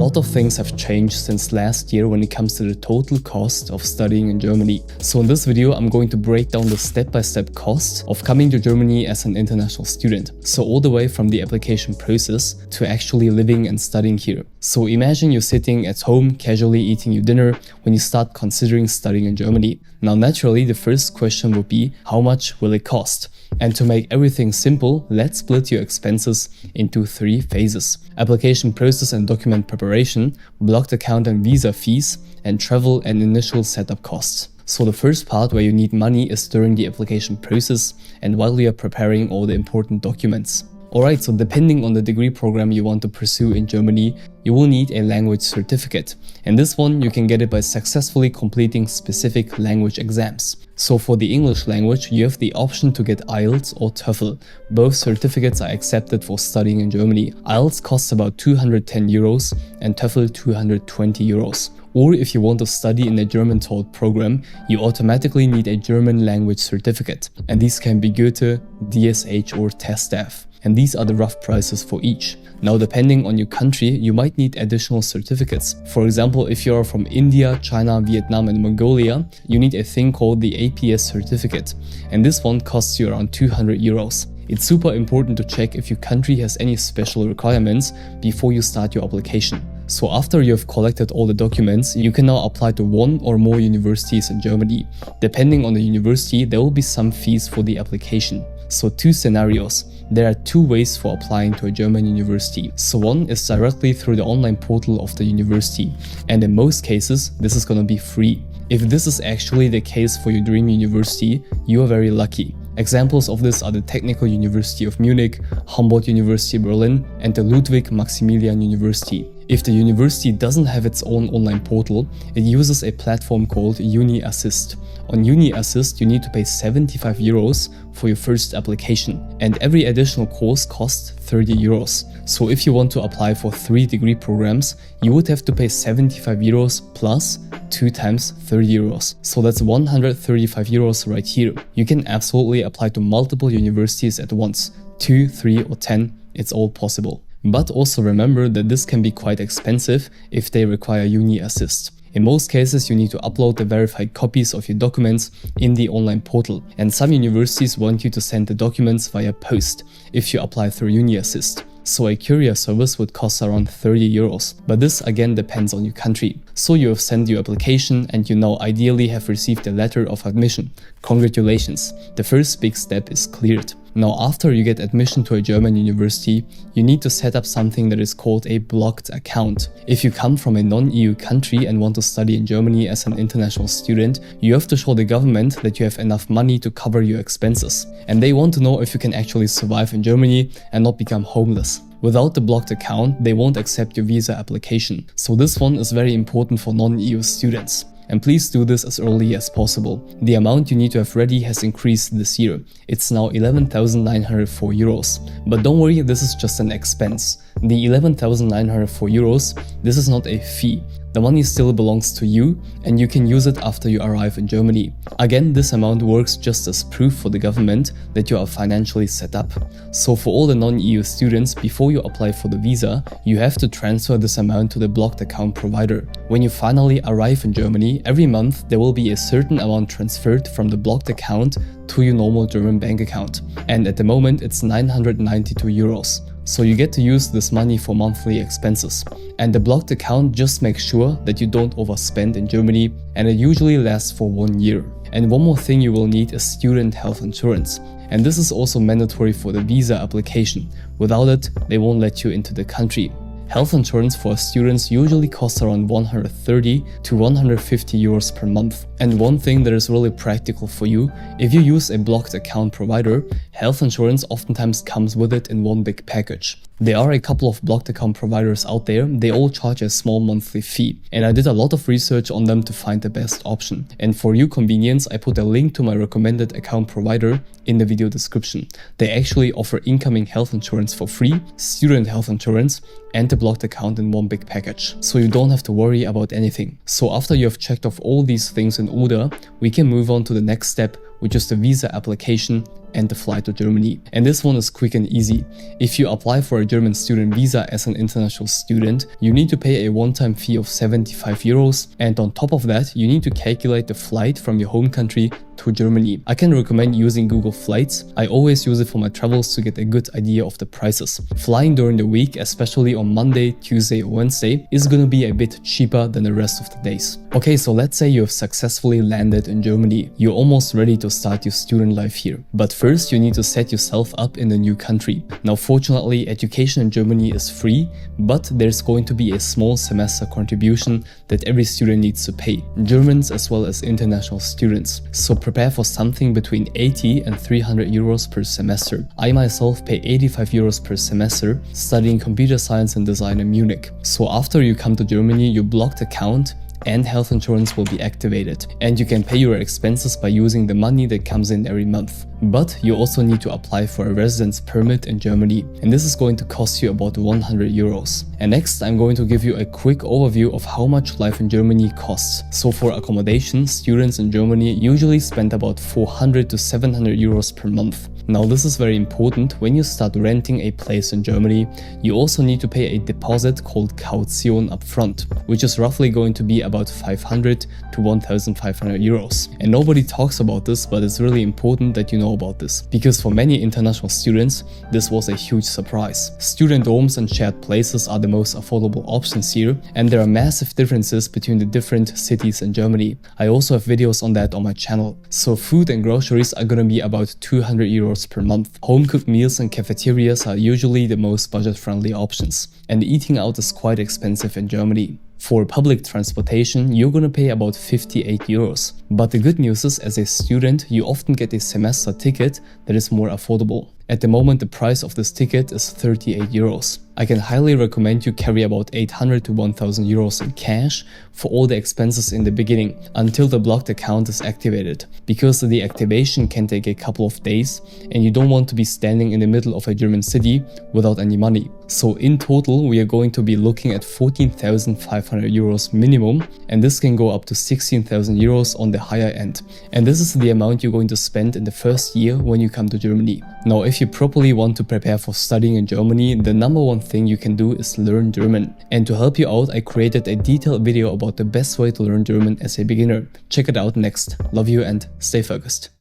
lot of things have changed since last year when it comes to the total cost of studying in Germany. So in this video, I'm going to break down the step-by-step costs of coming to Germany as an international student. So all the way from the application process to actually living and studying here. So imagine you're sitting at home, casually eating your dinner when you start considering studying in Germany. Now naturally, the first question would be, how much will it cost? And to make everything simple, let's split your expenses into 3 phases: application process and document preparation, blocked account and visa fees, and travel and initial setup costs. So the first part where you need money is during the application process and while you are preparing all the important documents. Alright, so depending on the degree program you want to pursue in Germany, you will need a language certificate. And this one you can get it by successfully completing specific language exams. So for the English language, you have the option to get IELTS or TOEFL. Both certificates are accepted for studying in Germany. IELTS costs about 210 euros and TOEFL 220 euros. Or if you want to study in a German taught program, you automatically need a German language certificate. And these can be Goethe, DSH or TESTAF. And these are the rough prices for each. Now, depending on your country, you might need additional certificates. For example, if you are from India, China, Vietnam and Mongolia, you need a thing called the APS certificate. And this one costs you around 200 euros. It's super important to check if your country has any special requirements before you start your application. So after you have collected all the documents, you can now apply to 1 or more universities in Germany. Depending on the university, there will be some fees for the application. So 2 scenarios. There are 2 ways for applying to a German university. So one is directly through the online portal of the university. And in most cases, this is gonna be free. If this is actually the case for your dream university, you are very lucky. Examples of this are the Technical University of Munich, Humboldt University Berlin, and the Ludwig Maximilian University. If the university doesn't have its own online portal, it uses a platform called Uni Assist. On Uni Assist, you need to pay 75 euros for your first application, and every additional course costs 30 euros. So if you want to apply for 3 degree programs, you would have to pay 75 euros plus 2 times 30 euros. So that's 135 euros right here. You can absolutely apply to multiple universities at once, 2, 3 or 10, it's all possible. But also remember that this can be quite expensive if they require Uni Assist. In most cases, you need to upload the verified copies of your documents in the online portal, and some universities want you to send the documents via post if you apply through Uni Assist. So a courier service would cost around 30 euros, but this again depends on your country. So you have sent your application and you now ideally have received a letter of admission. Congratulations, the first big step is cleared. Now after you get admission to a German university, you need to set up something that is called a blocked account. If you come from a non-EU country and want to study in Germany as an international student, you have to show the government that you have enough money to cover your expenses. And they want to know if you can actually survive in Germany and not become homeless. Without the blocked account, they won't accept your visa application. So this one is very important for non-EU students. And please do this as early as possible. The amount you need to have ready has increased this year. It's now 11,904 euros. But don't worry, this is just an expense. The 11,904 euros, this is not a fee. The money still belongs to you and you can use it after you arrive in Germany. Again, this amount works just as proof for the government that you are financially set up. So for all the non-EU students, before you apply for the visa, you have to transfer this amount to the blocked account provider. When you finally arrive in Germany, every month there will be a certain amount transferred from the blocked account to your normal German bank account. And at the moment it's 992 euros. So you get to use this money for monthly expenses. And the blocked account just makes sure that you don't overspend in Germany, and it usually lasts for 1 year. And one more thing you will need is student health insurance. And this is also mandatory for the visa application. Without it, they won't let you into the country. Health insurance for students usually costs around 130 to 150 euros per month. And one thing that is really practical for you, if you use a blocked account provider, health insurance oftentimes comes with it in one big package. There are a couple of blocked account providers out there, they all charge a small monthly fee. And I did a lot of research on them to find the best option. And for your convenience, I put a link to my recommended account provider in the video description. They actually offer incoming health insurance for free, student health insurance, and the blocked account in one big package. So you don't have to worry about anything. So after you have checked off all these things in order, we can move on to the next step, which is the visa application and the flight to Germany. And this one is quick and easy. If you apply for a German student visa as an international student, you need to pay a one-time fee of 75 euros, and on top of that, you need to calculate the flight from your home country to Germany. I can recommend using Google Flights. I always use it for my travels to get a good idea of the prices. Flying during the week, especially on Monday, Tuesday or Wednesday, is gonna be a bit cheaper than the rest of the days. Okay, so let's say you have successfully landed in Germany. You're almost ready to start your student life here. But first, you need to set yourself up in the new country. Now, fortunately, education in Germany is free, but there's going to be a small semester contribution that every student needs to pay, Germans as well as international students. So prepare for something between 80 and 300 euros per semester. I myself pay 85 euros per semester studying computer science and design in Munich. So after you come to Germany, your blocked account and health insurance will be activated, and you can pay your expenses by using the money that comes in every month. But you also need to apply for a residence permit in Germany, and this is going to cost you about 100 euros. And next, I'm going to give you a quick overview of how much life in Germany costs. So for accommodation, students in Germany usually spend about 400 to 700 euros per month. Now this is very important. When you start renting a place in Germany, you also need to pay a deposit called Kaution upfront, which is roughly going to be about 500 to 1,500 euros. And nobody talks about this, but it's really important that you know about this, because for many international students, this was a huge surprise. Student dorms and shared places are the most affordable options here, and there are massive differences between the different cities in Germany. I also have videos on that on my channel. So food and groceries are gonna be about 200 euros per month. Home-cooked meals and cafeterias are usually the most budget-friendly options, and eating out is quite expensive in Germany. For public transportation, you're gonna pay about 58 euros. But the good news is, as a student, you often get a semester ticket that is more affordable. At the moment, the price of this ticket is 38 euros. I can highly recommend you carry about 800 to 1000 euros in cash for all the expenses in the beginning until the blocked account is activated, because the activation can take a couple of days and you don't want to be standing in the middle of a German city without any money. So in total, we are going to be looking at 14,500 euros minimum, and this can go up to 16,000 euros on the higher end. And this is the amount you're going to spend in the first year when you come to Germany. Now, if you properly want to prepare for studying in Germany, the number one thing you can do is learn German. And to help you out, I created a detailed video about the best way to learn German as a beginner. Check it out next. Love you and stay focused.